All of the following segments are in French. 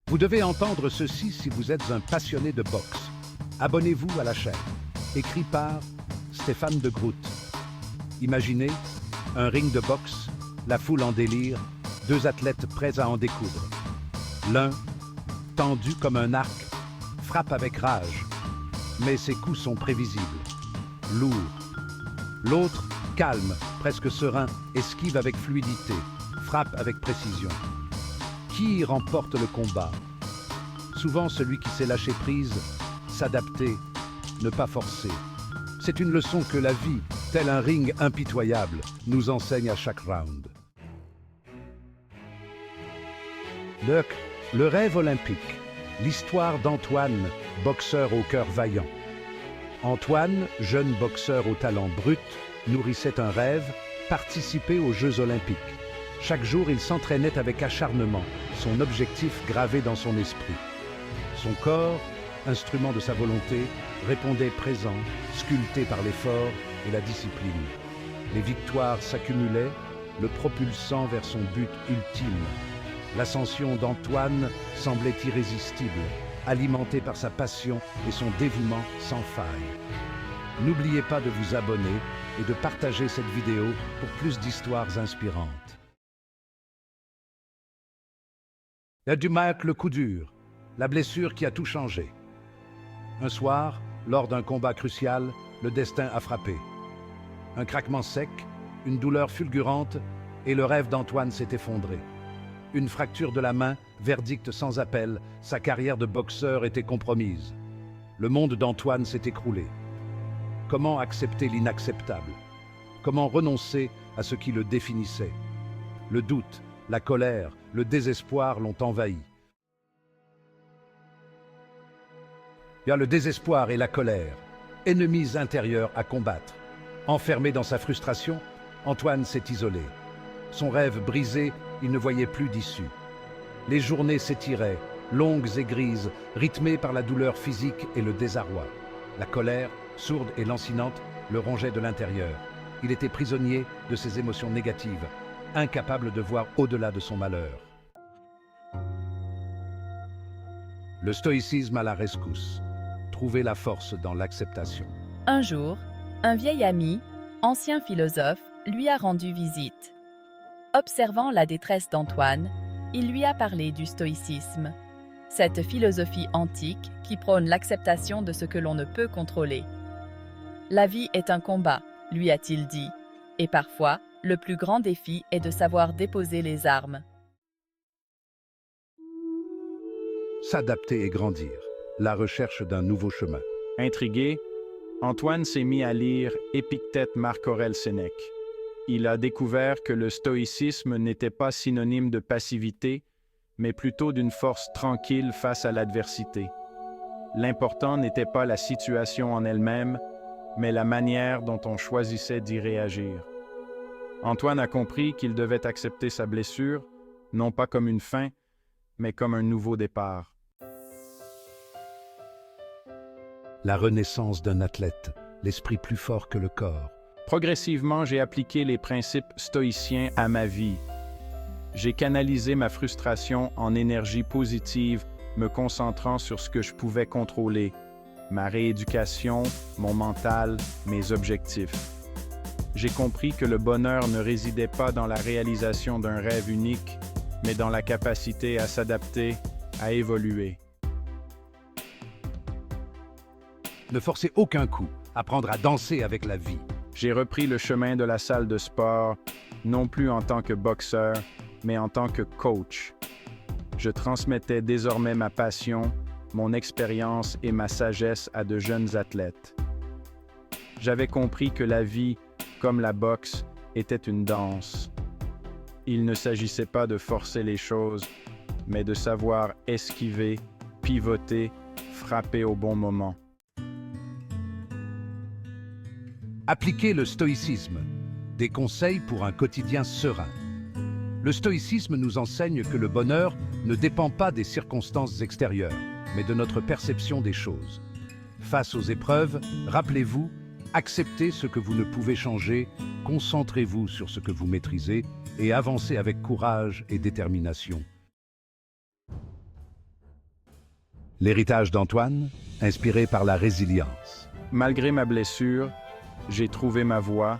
Vous devez entendre ceci si vous êtes un passionné de boxe. Abonnez-vous à la chaîne. Écrit par Stéphane de Groot. Imaginez un ring de boxe, la foule en délire, deux athlètes prêts à en découdre. L'un, tendu comme un arc, frappe avec rage, mais ses coups sont prévisibles, lourds. L'autre, calme, presque serein, esquive avec fluidité, frappe avec précision. Qui remporte le combat? Souvent celui qui sait lâcher prise, s'adapter, ne pas forcer. C'est une leçon que la vie, tel un ring impitoyable, nous enseigne à chaque round. Le rêve olympique, l'histoire d'Antoine, boxeur au cœur vaillant. Antoine, jeune boxeur au talent brut, nourrissait un rêve, participer aux Jeux olympiques. Chaque jour, il s'entraînait avec acharnement, son objectif gravé dans son esprit. Son corps, instrument de sa volonté, répondait présent, sculpté par l'effort et la discipline. Les victoires s'accumulaient, le propulsant vers son but ultime. L'ascension d'Antoine semblait irrésistible, alimentée par sa passion et son dévouement sans faille. N'oubliez pas de vous abonner et de partager cette vidéo pour plus d'histoires inspirantes. Le coup dur, la blessure qui a tout changé. Un soir, lors d'un combat crucial, le destin a frappé. Un craquement sec, une douleur fulgurante, et le rêve d'Antoine s'est effondré. Une fracture de la main, verdict sans appel, sa carrière de boxeur était compromise. Le monde d'Antoine s'est écroulé. Comment accepter l'inacceptable? Comment renoncer à ce qui le définissait? Le doute, la colère, le désespoir l'ont envahi. Il y a le désespoir et la colère, ennemis intérieurs à combattre. Enfermé dans sa frustration, Antoine s'est isolé. Son rêve brisé, il ne voyait plus d'issue. Les journées s'étiraient, longues et grises, rythmées par la douleur physique et le désarroi. La colère, sourde et lancinante, le rongeait de l'intérieur. Il était prisonnier de ses émotions négatives, incapable de voir au-delà de son malheur. Le stoïcisme à la rescousse. Trouver la force dans l'acceptation. Un jour, un vieil ami, ancien philosophe, lui a rendu visite. Observant la détresse d'Antoine, il lui a parlé du stoïcisme, cette philosophie antique qui prône l'acceptation de ce que l'on ne peut contrôler. La vie est un combat, lui a-t-il dit, et parfois, le plus grand défi est de savoir déposer les armes. S'adapter et grandir. La recherche d'un nouveau chemin. Intrigué, Antoine s'est mis à lire Épictète Marc-Aurèle Sénèque. Il a découvert que le stoïcisme n'était pas synonyme de passivité, mais plutôt d'une force tranquille face à l'adversité. L'important n'était pas la situation en elle-même, mais la manière dont on choisissait d'y réagir. Antoine a compris qu'il devait accepter sa blessure, non pas comme une fin, mais comme un nouveau départ. La renaissance d'un athlète, l'esprit plus fort que le corps. Progressivement, j'ai appliqué les principes stoïciens à ma vie. J'ai canalisé ma frustration en énergie positive, me concentrant sur ce que je pouvais contrôler, ma rééducation, mon mental, mes objectifs. J'ai compris que le bonheur ne résidait pas dans la réalisation d'un rêve unique, mais dans la capacité à s'adapter, à évoluer. Ne forcez aucun coup, apprendre à danser avec la vie. J'ai repris le chemin de la salle de sport, non plus en tant que boxeur, mais en tant que coach. Je transmettais désormais ma passion, mon expérience et ma sagesse à de jeunes athlètes. J'avais compris que la vie, comme la boxe, était une danse. Il ne s'agissait pas de forcer les choses, mais de savoir esquiver, pivoter, frapper au bon moment. Appliquez le stoïcisme. Des conseils pour un quotidien serein. Le stoïcisme nous enseigne que le bonheur ne dépend pas des circonstances extérieures, mais de notre perception des choses. Face aux épreuves, rappelez-vous, acceptez ce que vous ne pouvez changer, concentrez-vous sur ce que vous maîtrisez et avancez avec courage et détermination. L'héritage d'Antoine, inspiré par la résilience. Malgré ma blessure, j'ai trouvé ma voie,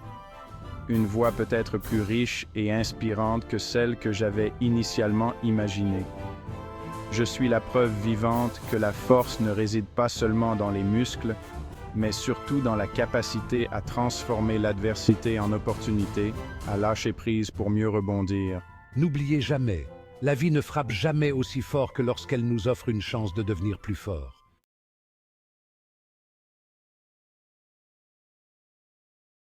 une voie peut-être plus riche et inspirante que celle que j'avais initialement imaginée. Je suis la preuve vivante que la force ne réside pas seulement dans les muscles, mais surtout dans la capacité à transformer l'adversité en opportunité, à lâcher prise pour mieux rebondir. N'oubliez jamais, la vie ne frappe jamais aussi fort que lorsqu'elle nous offre une chance de devenir plus fort.